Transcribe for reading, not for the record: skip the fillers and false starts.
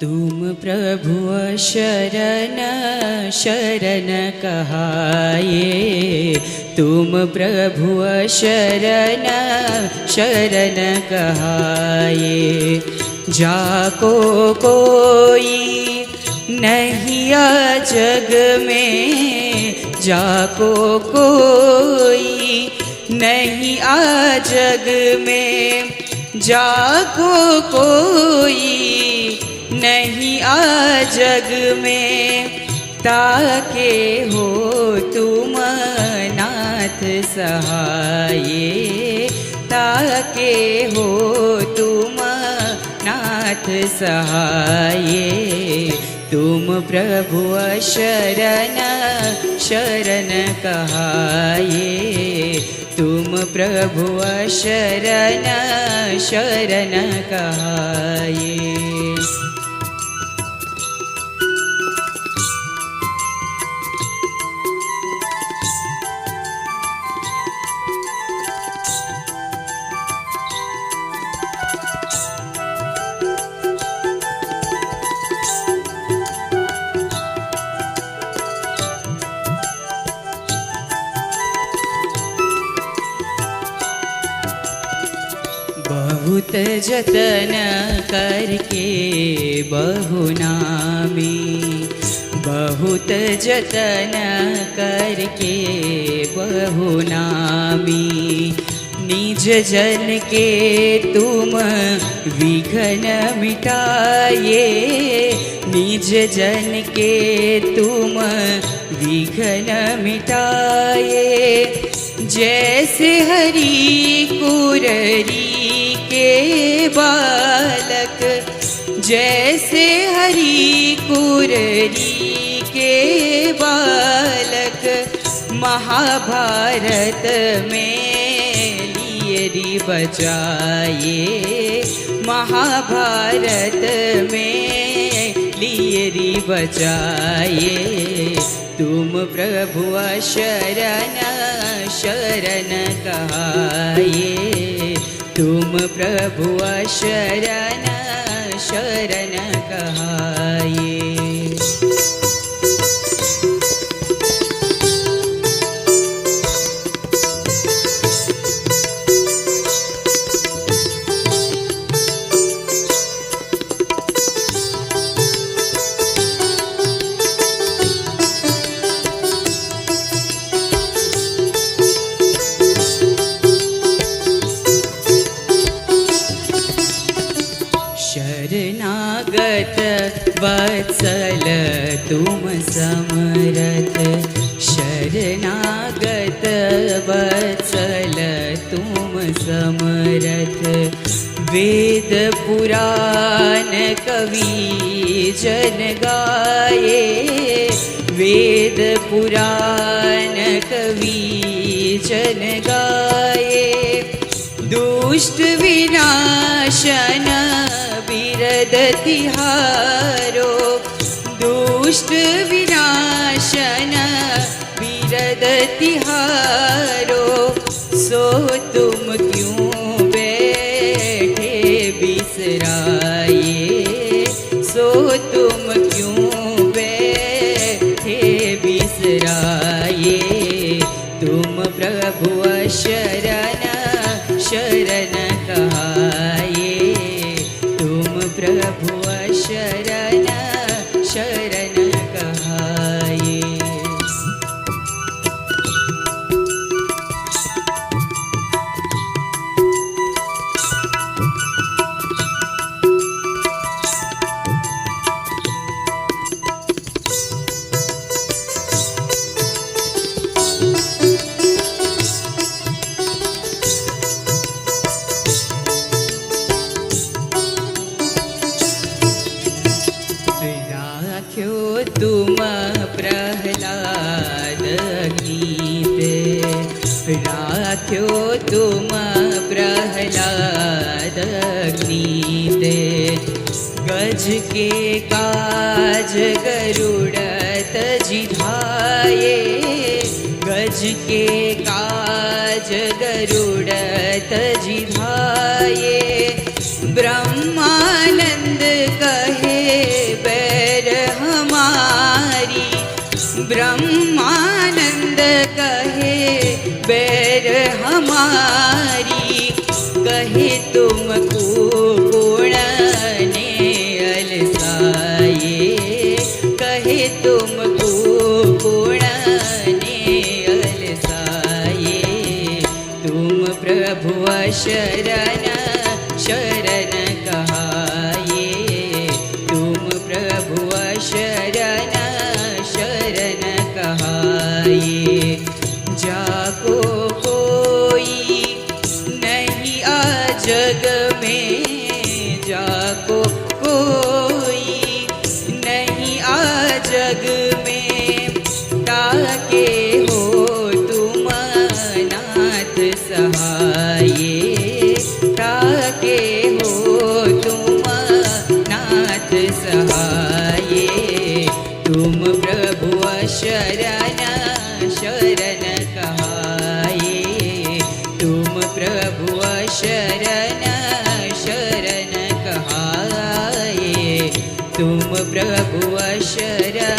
तुम प्रभु शरण शरण कहाए, तुम प्रभु शरण शरण कहाए। जाको कोई नहीं आ जग में, जाको कोई नहीं आ जग में, जाको कोई नहीं आ जग में। ताके हो तुम नाथ सहाये, ताके हो तुम नाथ सहाये। तुम प्रभु शरण शरण कहाए, तुम प्रभु शरण शरण कहाए। बहुत जतन करके बहु नामी, बहुत जतन करके बहु नामी। निज जन के तुम विघ्न मिटाए, निज जन के तुम विघ्न मिटाए। जैसे हरि कुररी के बालक, जैसे हरि कुररी के बालक। महाभारत में लियरी बचाए, महाभारत में लियरी बचाए। तुम प्रभु शरण शरण कहाए, तुम प्रभु शरण शरण कहाए। शरणागत वत्सल तुम समरथ, शरणागत वत्सल तुम समरथ। वेद पुराण कवि जन गाये, वेद पुराण कवि जन गाये। दुष्ट विनाशन बिरद तिहारो, दुष्ट विनाशन बिरद तिहारो। सो तुम क्यों बैठे बिसराए, सो तुम क्यों बैठे बिसराए। तुम प्रभु शरण शरण कहाए, तुम प्रभु शरण शरण कहाए। तुम प्रहलाद गीते, राख्यो तुम प्रहलाद गीते। गज के काज गरुड़ तजि धाये, गज के काज गरुड़ तजि धाये। ब्रह्मानंद कहे शरण शरण कहाए, तुम प्रभु शरण शरण कहाए। जाको कोई नहीं आ जग में, जाको कोई नहीं आ जग में, ताके हो तुम नाथ सहाये, ताके हो तुम नाथ सहाये। तुम प्रभु शरण शरण कहाए, तुम प्रभु शरण शरण कहाए, तुम प्रभु शरण